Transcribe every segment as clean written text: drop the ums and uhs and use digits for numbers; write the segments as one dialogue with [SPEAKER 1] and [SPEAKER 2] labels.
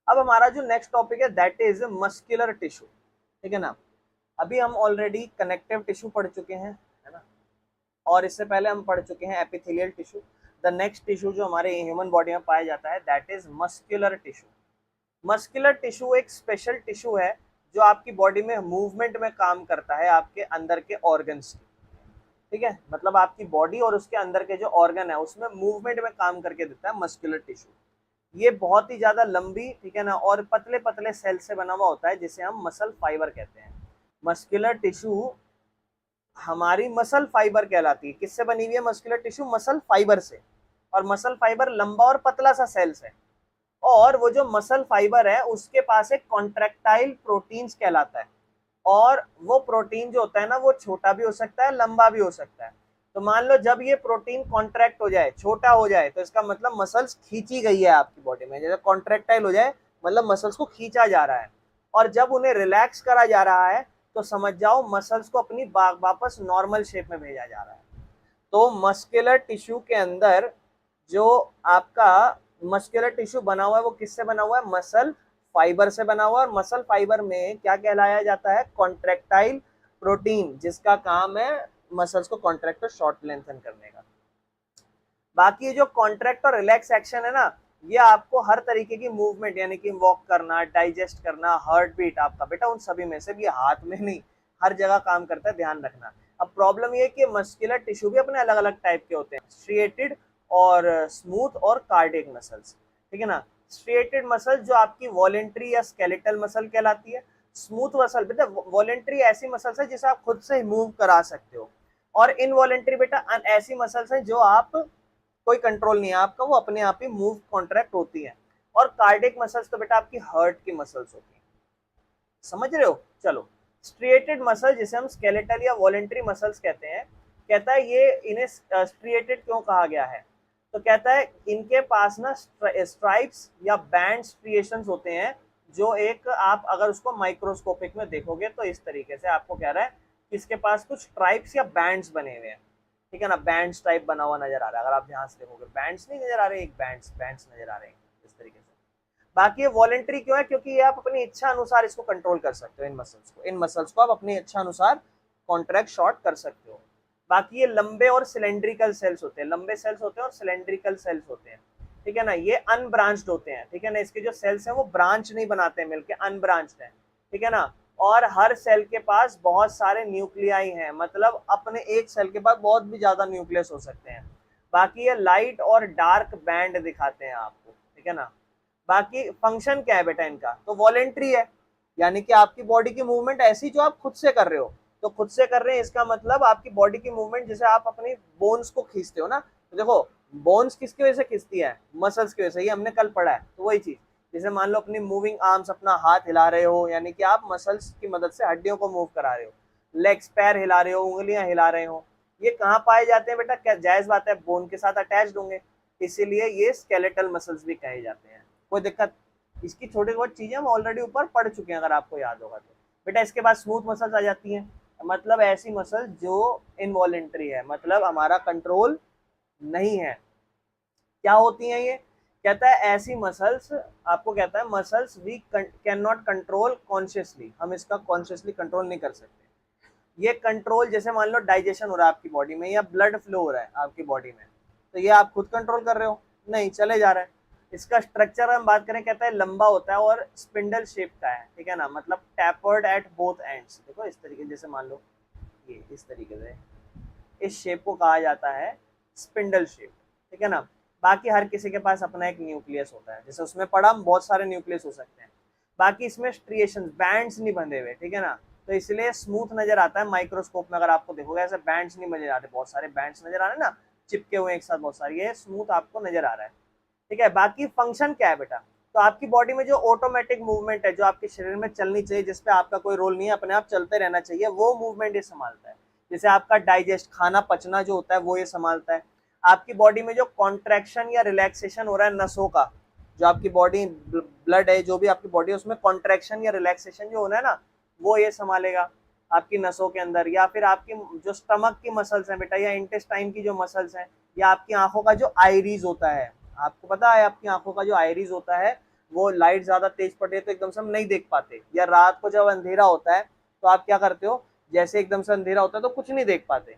[SPEAKER 1] अब हमारा जो नेक्स्ट टॉपिक है दैट इज मस्कुलर टिश्यू, ठीक है ना। अभी हम ऑलरेडी कनेक्टिव टिश्यू पढ़ चुके हैं, है ना, और इससे पहले हम पढ़ चुके हैं epithelial tissue. The next tissue जो हमारे ह्यूमन बॉडी में पाया जाता है that is muscular tissue. Muscular tissue एक स्पेशल टिश्यू है जो आपकी बॉडी में मूवमेंट में काम करता है, आपके अंदर के ऑर्गन्स की, ठीक है, मतलब आपकी बॉडी और उसके अंदर के जो ऑर्गन है उसमें मूवमेंट में काम करके देता है मस्कुलर टिश्यू। ये बहुत ही ज्यादा लंबी, ठीक है ना, और पतले पतले सेल से बना हुआ होता है जिसे हम मसल फाइबर कहते हैं। मस्कुलर टिश्यू हमारी मसल फाइबर कहलाती है। किससे बनी हुई है मस्कुलर टिश्यू? मसल फाइबर से। और मसल फाइबर लंबा और पतला सा सेल्स है, और वो जो मसल फाइबर है उसके पास एक कॉन्ट्रैक्टाइल प्रोटीन्स कहलाता है। और वो प्रोटीन जो होता है ना वो छोटा भी हो सकता है, लंबा भी हो सकता है। तो मान लो जब ये प्रोटीन कॉन्ट्रैक्ट हो जाए, छोटा हो जाए, तो इसका मतलब मसल्स खींची गई है आपकी बॉडी में। जैसे कॉन्ट्रैक्टाइल हो जाए मतलब मसल्स को खींचा जा रहा है, और जब उन्हें रिलैक्स करा जा रहा है तो समझ जाओ मसल्स को अपनी वापस नॉर्मल शेप में भेजा जा रहा है। तो मस्कुलर टिश्यू के अंदर जो आपका मस्कुलर टिश्यू बना हुआ है वो किससे बना हुआ है? मसल फाइबर से बना हुआ है। और मसल फाइबर में क्या कहलाया जाता है? कॉन्ट्रैक्टाइल प्रोटीन, जिसका काम है मसल्स को कॉन्ट्रैक्ट और शॉर्ट लेंथन करने का। बाकी जो कॉन्ट्रैक्ट और रिलैक्स एक्शन है ना, ये आपको हर तरीके की मूवमेंट, यानी कि वॉक करना, डाइजेस्ट करना, हार्ट बीट आपका, बेटा उन सभी में से भी हाथ में नहीं, हर जगह काम करता है, ध्यान रखना। अब प्रॉब्लम ये है कि मस्कुलर टिश्यू भी अपने अलग अलग टाइप के होते हैं, स्ट्रिएटेड और स्मूथ और कार्डियक मसल्स, ठीक है ना। स्ट्रिएटेड मसल जो आपकी वॉलेंट्री या स्केलेटल मसल कहलाती है। स्मूथ मसल बेटा वॉलेंट्री ऐसी मसल्स है जिसे आप खुद से मूव करा सकते हो, और इनवॉलेंट्री बेटा ऐसी मसल्स है जो आप कोई कंट्रोल नहीं है आपका, वो अपने आप ही मूव कॉन्ट्रैक्ट होती है। और कार्डियक मसल्स तो बेटा आपकी हार्ट की मसल्स होती है, समझ रहे हो। चलो, स्ट्रिएटेड मसल जिसे हम स्केलेटल या वॉलेंट्री मसल्स कहते हैं, कहता है ये इन्हें स्ट्रिएटेड क्यों कहा गया है? तो कहता है इनके पास ना स्ट्राइप्स या बैंड स्ट्रिएशंस होते हैं, जो एक आप अगर उसको माइक्रोस्कोपिक में देखोगे तो इस तरीके से आपको कह रहा है कि इसके पास कुछ स्ट्राइप्स या बैंड्स बने हुए हैं, ठीक है ना। बैंड्स टाइप बना हुआ नजर आ रहा है, अगर आप ध्यान से देखोगे बैंड्स नहीं नजर आ रहे, एक बैंड्स बैंड्स नजर आ रहे हैं इस तरीके से। बाकी ये वॉलेंट्री क्यों है? क्योंकि ये आप अपनी इच्छा अनुसार इसको कंट्रोल कर सकते हो, इन मसल्स को आप अपनी इच्छा अनुसार कॉन्ट्रैक्ट शॉर्ट कर सकते हो। बाकी ये लंबे और सिलेंड्रिकल सेल्स होते हैं, लंबे सेल्स होते हैं और सिलेंड्रिकल सेल्स होते हैं, ठीक है ना। ये अनब्रांच्ड होते हैं, ठीक है ना, इसके जो सेल्स हैं वो ब्रांच नहीं बनाते हैं मिलके, अनब्रांच्ड है, ठीक है ना। और हर सेल के पास बहुत सारे न्यूक्लियाई हैं, मतलब अपने एक सेल के पास बहुत भी ज्यादा न्यूक्लियस हो सकते हैं। बाकी ये लाइट और डार्क बैंड दिखाते हैं आपको, ठीक है ना। बाकी फंक्शन क्या है बेटा इनका? तो वॉलेंट्री है, यानी कि आपकी बॉडी की मूवमेंट ऐसी जो आप खुद से कर रहे हो। तो खुद से कर रहे हैं इसका मतलब आपकी बॉडी की मूवमेंट जैसे आप अपनी बोन्स को खींचते हो ना, तो देखो बोन्स किसकी वजह से खींचती है? मसल्स की वजह से, ये हमने कल पढ़ा है। तो वही चीज, जैसे मान लो अपनी मूविंग आर्म्स, अपना हाथ हिला रहे हो, यानी कि आप मसल्स की मदद से हड्डियों को मूव करा रहे हो। लेग्स, पैर हिला रहे हो, उंगलियां हिला रहे हो। ये कहाँ पाए जाते हैं बेटा? क्या जायज बात है, बोन के साथ अटैच्ड होंगे, इसीलिए ये स्केलेटल मसल्स भी कहे जाते हैं। कोई दिक्कत? इसकी छोटी बहुत चीजें हम ऑलरेडी ऊपर पढ़ चुके हैं, अगर आपको याद होगा तो। बेटा इसके बाद स्मूथ मसल्स आ जाती हैं, मतलब ऐसी मसल जो इनवॉलेंट्री है, मतलब हमारा कंट्रोल नहीं है। क्या होती हैं ये? कहता है ऐसी मसल्स, आपको कहता है muscles we can not control consciously, हम इसका कॉन्शियसली कंट्रोल नहीं कर सकते। ये कंट्रोल, जैसे मान लो डाइजेशन हो रहा है आपकी बॉडी में या ब्लड फ्लो हो रहा है आपकी बॉडी में, तो ये आप खुद कंट्रोल कर रहे हो? नहीं, चले जा रहा है। इसका स्ट्रक्चर हम बात करें, कहता है लंबा होता है और स्पिंडल शेप का है, ठीक है ना, मतलब टैपर्ड एट बोथ एंड्स। देखो इस तरीके, जैसे मान लो ये इस तरीके से, इस शेप को कहा जाता है स्पिंडल शेप, ठीक है ना। बाकी हर किसी के पास अपना एक न्यूक्लियस होता है, जैसे उसमें पढ़ा बहुत सारे न्यूक्लियस हो सकते हैं। बाकी इसमें स्ट्रिएशन, बैंड्स नहीं बंधे हुए, ठीक है ना, तो इसलिए स्मूथ नजर आता है माइक्रोस्कोप में। अगर आपको देखोगे ऐसे बैंड्स नहीं नजर आ रहे, बहुत सारे बैंड्स नजर आ रहे हैं ना, चिपके हुए एक साथ बहुत सारे, ये स्मूथ आपको नजर आ रहा है, ठीक है। बाकी फंक्शन क्या है बेटा? तो आपकी बॉडी में जो ऑटोमेटिक मूवमेंट है, जो आपके शरीर में चलनी चाहिए, जिसपे आपका कोई रोल नहीं है, अपने आप चलते रहना चाहिए, वो मूवमेंट ये संभालता है। जैसे आपका डाइजेस्ट, खाना पचना जो होता है वो ये संभालता है। आपकी बॉडी में जो कॉन्ट्रैक्शन या रिलैक्सेशन हो रहा है नसों का, जो आपकी बॉडी ब्लड है, जो भी आपकी बॉडी है उसमें कॉन्ट्रैक्शन या रिलैक्सेशन जो होना है ना, वो ये संभालेगा आपकी नसों के अंदर। या फिर आपकी जो स्टमक की मसल्स हैं बेटा, या इंटेस्टाइन की जो मसल्स हैं, या आपकी आंखों का जो आइरीज होता है, आपको पता है आपकी आंखों का जो आइरीज होता है वो लाइट ज्यादा तेज पड़ रही है तो एकदम से हम नहीं देख पाते, या रात को जब अंधेरा होता है तो आप क्या करते हो, जैसे एकदम से अंधेरा होता है तो कुछ नहीं देख पाते,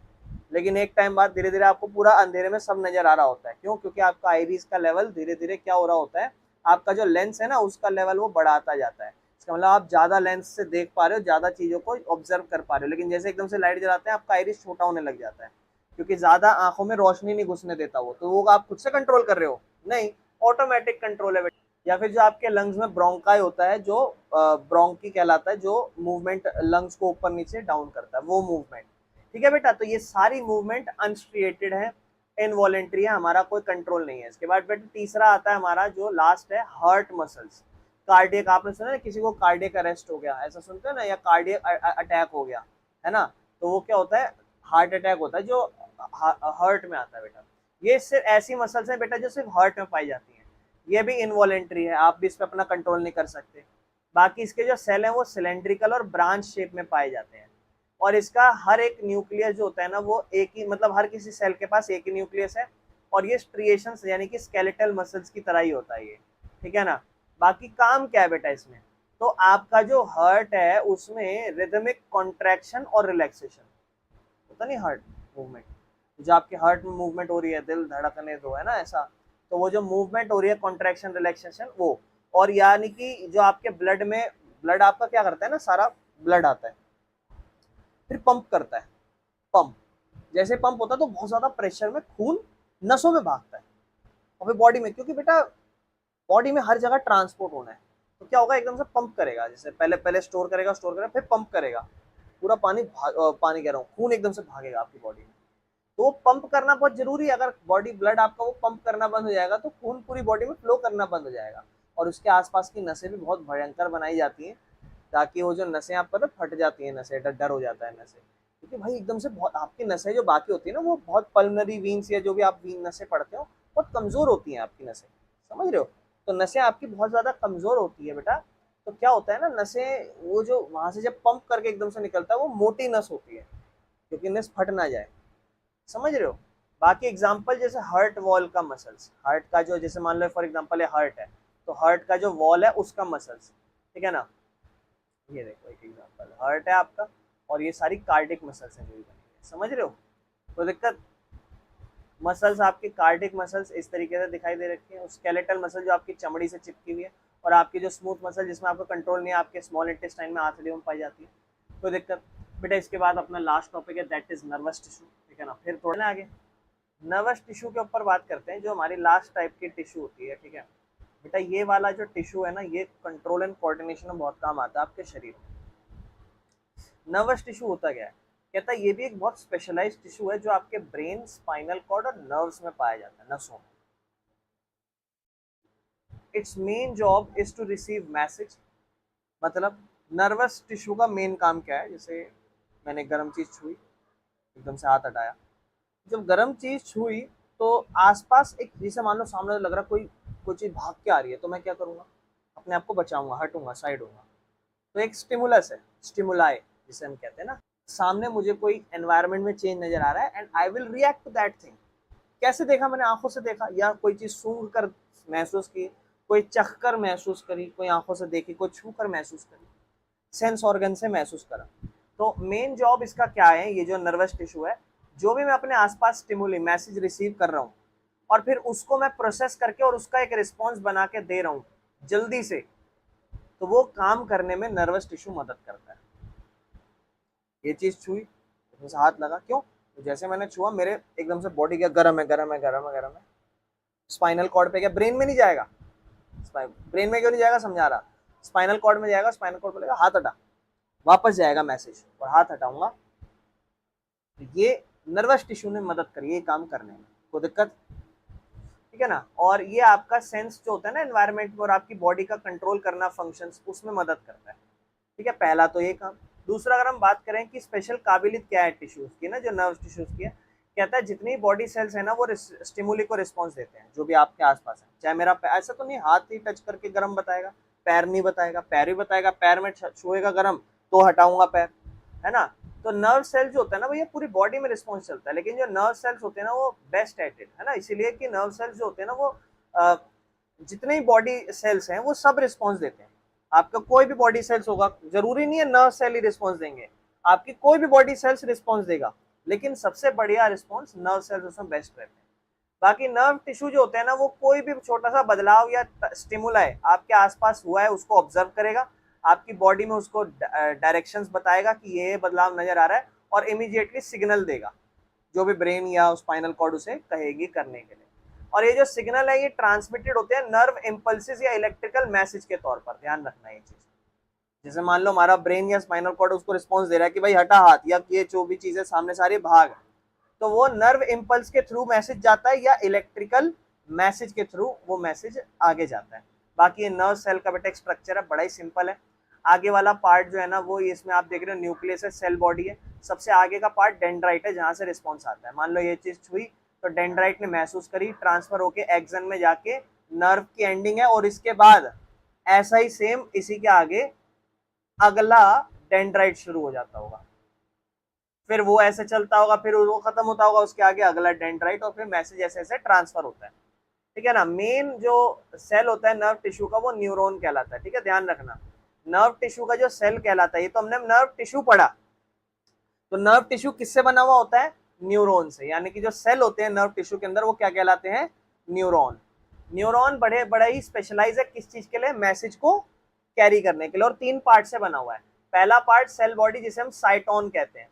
[SPEAKER 1] लेकिन एक टाइम बाद धीरे धीरे आपको पूरा अंधेरे में सब नजर आ रहा होता है। क्यों? क्योंकि आपका आईरिस का लेवल धीरे धीरे क्या हो रहा होता है, आपका जो लेंस है ना उसका लेवल वो बढ़ाता जाता है। इसका मतलब आप ज्यादा लेंस से देख पा रहे हो, ज्यादा चीजों को ऑब्जर्व कर पा रहे हो। लेकिन जैसे एकदम से लाइट जलाते हैं आपका आईरिस छोटा होने लग जाता है, क्योंकि ज्यादा आंखों में रोशनी नहीं घुसने देता वो, तो वो आप खुद से कंट्रोल कर रहे हो नहीं, ऑटोमेटिक कंट्रोल है। या फिर जो आपके लंग्स में ब्रोंकाई होता है, जो ब्रोंकी कहलाता है, जो मूवमेंट लंग्स को ऊपर नीचे डाउन करता है, वो मूवमेंट। ठीक है बेटा, तो ये सारी मूवमेंट अनस्ट्रिएटेड है, इनवॉलेंट्री है, हमारा कोई कंट्रोल नहीं है। इसके बाद बेटा तीसरा आता है हमारा जो लास्ट है, हार्ट मसल्स। कार्डियक, आपने सुना ना किसी को कार्डियक अरेस्ट हो गया, ऐसा सुनते हैं ना, या कार्डियक अटैक हो गया, है ना, तो वो क्या होता है, हार्ट अटैक होता है, जो हार्ट में आता है बेटा। ये सिर्फ ऐसी मसल्स हैं बेटा जो सिर्फ हार्ट में पाई जाती हैं, ये भी इनवॉलेंट्री है, आप भी इस पर अपना कंट्रोल नहीं कर सकते। बाकी इसके जो सेल हैं वो सिलेंड्रिकल और ब्रांच शेप में पाए जाते हैं, और इसका हर एक न्यूक्लियस जो होता है ना वो एक ही, मतलब हर किसी सेल के पास एक ही न्यूक्लियस है, और ये स्ट्रिएशंस यानी कि स्केलेटल मसल्स की तरह ही होता है ये। ठीक है ना। बाकी काम क्या है बेटा इसमें, तो आपका जो हार्ट है उसमें रिदमिक कॉन्ट्रैक्शन और रिलैक्सेशन होता नहीं, हार्ट मूवमेंट, जो आपके हार्ट में मूवमेंट हो रही है, दिल धड़कने दो, है ना ऐसा, तो वो जो मूवमेंट हो रही है कॉन्ट्रैक्शन रिलैक्सेशन वो, और यानी कि जो आपके ब्लड में, ब्लड आपका क्या करता है ना, सारा ब्लड आता है फिर पंप करता है, पंप, जैसे पंप होता है तो बहुत ज्यादा प्रेशर में खून नसों में भागता है, और फिर बॉडी में, क्योंकि बेटा बॉडी में हर जगह ट्रांसपोर्ट होना है, तो क्या होगा, एकदम से पंप करेगा, जैसे पहले पहले स्टोर करेगा फिर पंप करेगा, पूरा पानी कह रहा हूँ, खून एकदम से भागेगा आपकी बॉडी में, तो वो पंप करना बहुत जरूरी है। अगर बॉडी ब्लड आपका वो पंप करना बंद हो जाएगा तो खून पूरी बॉडी में फ्लो करना बंद हो जाएगा, और उसके आसपास की नसें भी बहुत भयंकर बनाई जाती हैं, ताकि वो जो नसें आप पर फट जाती हैं, नसें, डर हो जाता है नसें, क्योंकि भाई एकदम से बहुत आपकी नसें जो बाकी होती है ना, वो बहुत पल्मनरी वीन्स या जो भी आप वीन नसें पढ़ते हो बहुत कमजोर होती हैं आपकी नसें, समझ रहे हो, तो नसें आपकी बहुत ज्यादा कमजोर होती है बेटा, तो क्या होता है ना, नसें वो जो वहां से जब पंप करके एकदम से निकलता है वो मोटी नस होती है, क्योंकि नस फट ना जाए, समझ रहे हो। बाकी एग्जांपल जैसे हार्ट वॉल का मसल्स, हार्ट का जो, जैसे मान लो फॉर एग्जांपल है हार्ट है, तो हार्ट का जो वॉल है उसका मसल्स, ठीक है ना, ये देखो एक एग्जांपल, हार्ट है आपका, और ये सारी कार्डिक मसल्स हैं जो बनी है, समझ रहे हो, तो दिक्कत, मसल्स आपके कार्डिक मसल्स इस तरीके से दिखाई दे रखी है, स्केलेटल मसल जो आपकी चमड़ी से चिपकी हुई है, और आपकी जो स्मूथ मसल जिसमें आपका कंट्रोल नहीं है, आपके स्मॉल इंटेस्टाइन में, आंतड़ियों में पाई जाती है, कोई दिक्कत बेटा। इसके बाद अपना लास्ट टॉपिक है दैट इज नर्वस टिश्यू, ठीक है ना, फिर थोड़ा ना आगे नर्वस टिश्यू के ऊपर बात करते हैं, जो हमारी लास्ट टाइप की टिश्यू होती है, ठीक है बेटा। ये वाला जो टिश्यू है ना, ये कंट्रोल एंड कोऑर्डिनेशन में बहुत काम आता है आपके शरीर में। नर्वस टिश्यू होता क्या है, कहता है ये भी एक बहुत स्पेशलाइज्ड टिश्यू है जो आपके ब्रेन, स्पाइनल कॉर्ड और नर्व्स में पाया जाता है, नसों में। Its main job is to receive message, मतलब नर्वस टिश्यू का मेन काम क्या है, जैसे मैंने गर्म चीज छुई, एकदम से हाथ हटाया, जब गर्म चीज छुई तो आसपास एक, जैसे मान लो सामने लग रहा कोई कोई चीज भाग के आ रही है, तो मैं क्या करूंगा, अपने आप को बचाऊंगा, हटूंगा, साइड होऊंगा, तो एक स्टिमुलस है, स्टिमुलाई जिसे हम कहते हैं ना, सामने मुझे कोई एनवायरनमेंट में चेंज नजर आ रहा है and I will react to that thing. कैसे देखा, मैंने आंखों से देखा, या कोई चीज सूंघ कर महसूस की, कोई चख कर महसूस करी, कोई आंखों से देखी, कोई छू कर महसूस करी, सेंस ऑर्गन से महसूस करा। तो मेन जॉब इसका क्या है, ये जो नर्वस टिश्यू है, जो भी मैं अपने आसपास स्टिमुली मैसेज रिसीव कर रहा हूँ और फिर उसको मैं प्रोसेस करके और उसका एक रिस्पॉन्स बना के दे रहा हूँ जल्दी से, तो वो काम करने में नर्वस टिश्यू मदद करता है। ये चीज छुई, उसमें से हाथ लगा, क्यों, तो जैसे मैंने छुआ मेरे एकदम से बॉडी क्या गर्म है, गर्म है, गर्म है, गर्म है, स्पाइनल कॉर्ड पे, क्या ब्रेन में नहीं जाएगा, ब्रेन में क्यों नहीं जाएगा, समझा रहा, स्पाइनल कॉर्ड में जाएगा, स्पाइनल कॉर्ड बोलेगा हाथ हटा, वापस जाएगा मैसेज, और हाथ हटाऊंगा, तो ये नर्वस टिश्यू ने मदद करी ये काम करने में, कोई दिक्कत, ठीक है ना। और ये आपका सेंस जो होता है ना एनवायरनमेंट में और आपकी बॉडी का कंट्रोल करना फंक्शंस, उसमें मदद करता है, ठीक है, पहला तो ये काम। दूसरा अगर हम बात करें कि स्पेशल काबिलियत क्या है टिश्यूज की ना, जो नर्व टिश्यूज की है, कहता है जितनी बॉडी सेल्स है ना वो स्टिमुली को रिस्पॉन्स देते हैं जो भी आपके आसपास है, चाहे मेरा ऐसा तो नहीं हाथ ही टच करके गर्म बताएगा, पैर नहीं बताएगा, पैर भी बताएगा, पैर में छुएगा गर्म तो हटाऊंगा पैर, है ना। तो नर्व सेल जो होता है ना भैया पूरी बॉडी में रिस्पॉन्स चलता है, लेकिन जो नर्व सेल्स होते हैं ना वो बेस्ट एट इट, है ना, इसीलिए कि नर्व सेल्स जो होते हैं ना वो जितने ही बॉडी सेल्स हैं वो सब रिस्पॉन्स देते हैं। आपका कोई भी बॉडी सेल्स होगा, जरूरी नहीं है नर्व सेल ही रिस्पॉन्स देंगे, आपकी कोई भी बॉडी सेल्स रिस्पॉन्स देगा, लेकिन सबसे बढ़िया रिस्पॉन्स नर्व सेल्स उसमें बेस्ट रहते हैं। बाकी नर्व टिश्यू जो होते हैं ना, वो कोई भी छोटा सा बदलाव या स्टिमुलाई आपके आसपास हुआ है उसको ऑब्जर्व करेगा, आपकी बॉडी में उसको डायरेक्शंस बताएगा कि ये बदलाव नजर आ रहा है, और इमीडिएटली सिग्नल देगा जो भी ब्रेन या स्पाइनल कॉर्ड उसे कहेगी करने के लिए। और ये जो सिग्नल है ये ट्रांसमिटेड होते हैं नर्व इम्पल्सिस या इलेक्ट्रिकल मैसेज के तौर पर, ध्यान रखना ये चीज। जैसे मान लो हमारा ब्रेन या स्पाइनल कॉर्ड उसको रिस्पॉन्स दे रहा है कि भाई हटा हाथ, या ये जो भी चीजें सामने सारी भाग, तो वो नर्व इम्पल्स के थ्रू मैसेज जाता है या इलेक्ट्रिकल मैसेज के थ्रू वो मैसेज आगे जाता है। बाकी ये नर्व सेल का बेटा स्ट्रक्चर है, बड़ा ही सिंपल है। आगे वाला पार्ट जो है ना वो इसमें आप देख रहे हो न्यूक्लियस है, सेल बॉडी है, सबसे आगे का पार्ट डेंड्राइट है जहां से रिस्पॉन्स आता है। मान लो ये चीज हुई तो डेंड्राइट ने महसूस करी, ट्रांसफर होके एक्सन में जाके नर्व की एंडिंग है, और इसके बाद ऐसा ही सेम इसी के आगे अगला डेंड्राइट शुरू हो जाता होगा, फिर वो ऐसे चलता होगा, फिर वो खत्म होता होगा, उसके आगे अगला डेंड्राइट, और फिर मैसेज ऐसे ऐसे ट्रांसफर होता है। ठीक है ना। मेन जो सेल होता है नर्व टिश्यू का वो न्यूरॉन कहलाता है। ठीक है, ध्यान रखना, नर्व टिश्यू का जो सेल कहलाता है, ये तो हमने नर्व टिश्यू पढ़ा, तो नर्व टिश्यू किससे बना हुआ होता है? न्यूरॉन से। यानी कि जो सेल होते हैं नर्व टिश्यू के अंदर वो क्या कहलाते हैं? न्यूरॉन। न्यूरॉन बड़ा ही स्पेशलाइज है किस चीज के लिए? मैसेज को कैरी करने के लिए, और 3 पार्ट से बना हुआ है। पहला पार्ट सेल बॉडी जिसे हम साइटोन कहते हैं।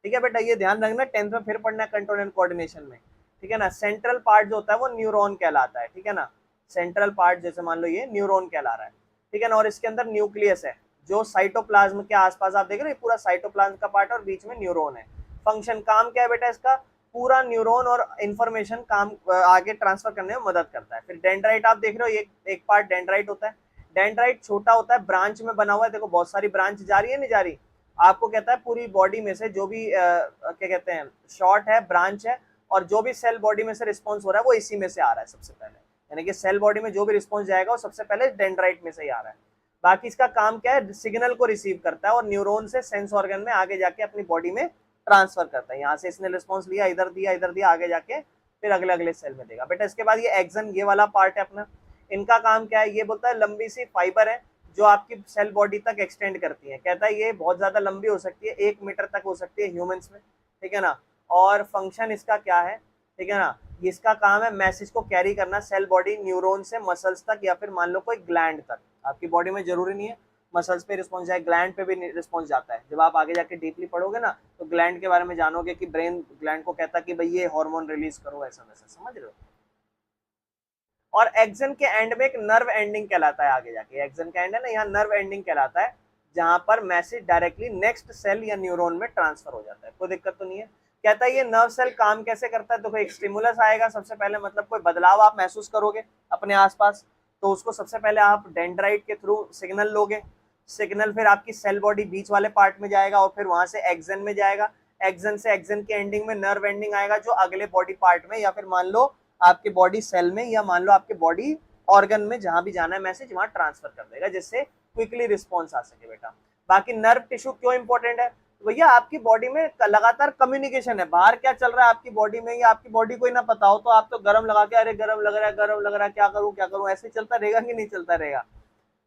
[SPEAKER 1] ठीक है बेटा, ये ध्यान रखना, 10th में फिर पढ़ना है कंट्रोल एंड कोऑर्डिनेशन में। ठीक है ना। सेंट्रल पार्ट जो होता है वो न्यूरॉन कहलाता है। ठीक है ना, सेंट्रल पार्ट जैसे मान लो ये न्यूरॉन कहला रहा है। ठीक है ना। और इसके अंदर न्यूक्लियस है जो साइटोप्लाज्म के आसपास आप देख रहे हो, पूरा साइटोप्लाज्म का पार्ट, और बीच में न्यूरॉन है। फंक्शन काम क्या है बेटा इसका? पूरा न्यूरॉन और इंफॉर्मेशन काम आगे ट्रांसफर करने में मदद करता है। फिर डेंड्राइट आप देख रहे हो, एक पार्ट डेंड्राइट होता है। डेंड्राइट छोटा होता है, ब्रांच में बना हुआ है, देखो बहुत सारी ब्रांच जा रही है नहीं जा रही, आपको कहता है पूरी बॉडी में से जो भी क्या कहते हैं शॉर्ट है, ब्रांच है, और जो भी सेल बॉडी में से रिस्पॉन्स हो रहा है वो इसी में से आ रहा है सबसे पहले। यानी कि सेल बॉडी में जो भी रिस्पॉन्स जाएगा वो सबसे पहले डेंड्राइट में से ही आ रहा है। बाकी इसका काम क्या है? सिग्नल को रिसीव करता है और न्यूरॉन से सेंस ऑर्गन में आगे जाके अपनी बॉडी में ट्रांसफर करता है। यहाँ से इसने रिस्पॉन्स लिया, इधर दिया, आगे जाके फिर अगले अगले सेल में देगा। बेटा इसके बाद ये एक्सन, ये वाला पार्ट है अपना, इनका काम क्या है? ये बोलता है लंबी सी फाइबर है जो आपकी सेल बॉडी तक एक्सटेंड करती है। कहता है ये बहुत ज्यादा लंबी हो सकती है, 1 मीटर तक हो सकती है ह्यूमंस में। ठीक है ना। और फंक्शन इसका क्या है? ठीक है ना, इसका काम है मैसेज को कैरी करना सेल बॉडी न्यूरॉन से मसल्स तक, या फिर मान लो कोई ग्लैंड तक। आपकी बॉडी में जरूरी नहीं है मसल्स पे रिस्पॉन्स जाए, ग्लैंड पे भी रिस्पॉन्स जाता है। जब आप आगे जाके डीपली पढ़ोगे ना तो ग्लैंड के बारे में जानोगे कि ब्रेन ग्लैंड को कहता है कि भाई ये हार्मोन रिलीज करो, ऐसा वैसा, समझ रहे हो। और एक्सन के एंड में एक नर्व एंडिंग कहलाता है, आगे जाके एक्सन का एंड है ना, यहाँ नर्व एंडिंग कहलाता है, जहां पर मैसेज डायरेक्टली नेक्स्ट सेल या न्यूरॉन में ट्रांसफर हो जाता है। कोई दिक्कत तो नहीं है। कहता है ये नर्व सेल काम कैसे करता है? तो कोई एक स्टिमुलस आएगा सबसे पहले, मतलब कोई बदलाव आप महसूस करोगे अपने आसपास, तो उसको सबसे पहले आप डेंड्राइट के थ्रू सिग्नल लोगे। सिग्नल फिर आपकी सेल बॉडी बीच वाले पार्ट में जाएगा, और फिर वहां से एक्सन में जाएगा। एक्सन से एक्सन के एंडिंग में नर्व एंडिंग आएगा जो अगले बॉडी पार्ट में, या फिर मान लो आपके बॉडी सेल में, या मान लो आपके बॉडी ऑर्गन में, जहां भी जाना है मैसेज वहां ट्रांसफर कर देगा, जिससे क्विकली रिस्पॉन्स आ सके बेटा। बाकी नर्व टिश्यू क्यों इंपॉर्टेंट है? भैया आपकी बॉडी में लगातार कम्युनिकेशन है, बाहर क्या चल रहा है आपकी बॉडी में, या आपकी बॉडी को ही ना पता हो तो आप तो गर्म लगा के, अरे गर्म लग रहा है, गर्म लग रहा है, क्या करूं, ऐसे चलता रहेगा कि नहीं चलता रहेगा,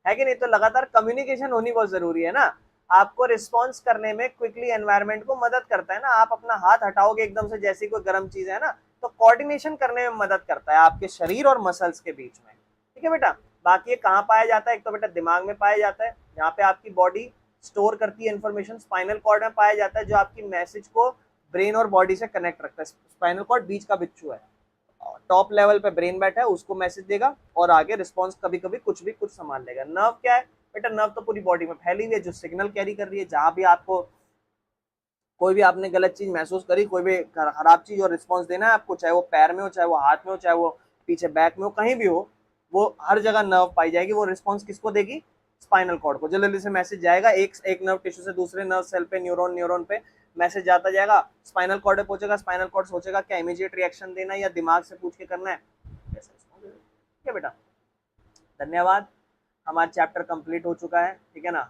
[SPEAKER 1] है कि नहीं। तो लगातार कम्युनिकेशन होनी बहुत जरूरी है ना, आपको रिस्पॉन्स करने में क्विकली एनवायरनमेंट को मदद करता है ना। आप अपना हाथ हटाओगे एकदम से जैसी कोई गर्म चीज है ना, तो कोऑर्डिनेशन करने में मदद करता है आपके शरीर और मसल्स के बीच में। ठीक है बेटा। बाकी ये कहाँ पाया जाता है? एक तो बेटा दिमाग में पाया जाता है, यहाँ पे आपकी बॉडी स्टोर करती है इन्फॉर्मेशन। स्पाइनल कॉर्ड में पाया जाता है जो आपकी मैसेज को ब्रेन और बॉडी से कनेक्ट रखता है। स्पाइनल कॉर्ड बीच का बिच्छू है, टॉप लेवल पे ब्रेन बैठा है, उसको मैसेज देगा और आगे रिस्पॉन्स कभी कभी कुछ संभाल लेगा। नर्व क्या है बेटा? नर्व तो पूरी बॉडी में फैली हुई है जो सिग्नल कैरी कर रही है, जहां भी आपको कोई भी आपने गलत चीज महसूस करी, कोई भी खराब चीज और रिस्पॉन्स देना है आपको, चाहे वो पैर में हो, चाहे वो हाथ में हो, चाहे वो पीछे बैक में हो, कहीं भी हो, वो हर जगह नर्व पाई जाएगी। वो रिस्पॉन्स किसको देगी? स्पाइनल कॉर्ड को। जल्दी से मैसेज जाएगा एक नर्व टिश्यू से दूसरे नर्व सेल पे, न्यूरॉन पे मैसेज जाता जाएगा, स्पाइनल कॉर्ड पे पहुंचेगा। स्पाइनल कॉर्ड सोचेगा क्या इमीडिएट रिएक्शन देना है या दिमाग से पूछ के करना है, कैसे रिस्पॉन्स देना है। ठीक है बेटा, धन्यवाद। हमारा चैप्टर कंप्लीट हो चुका है। ठीक है ना।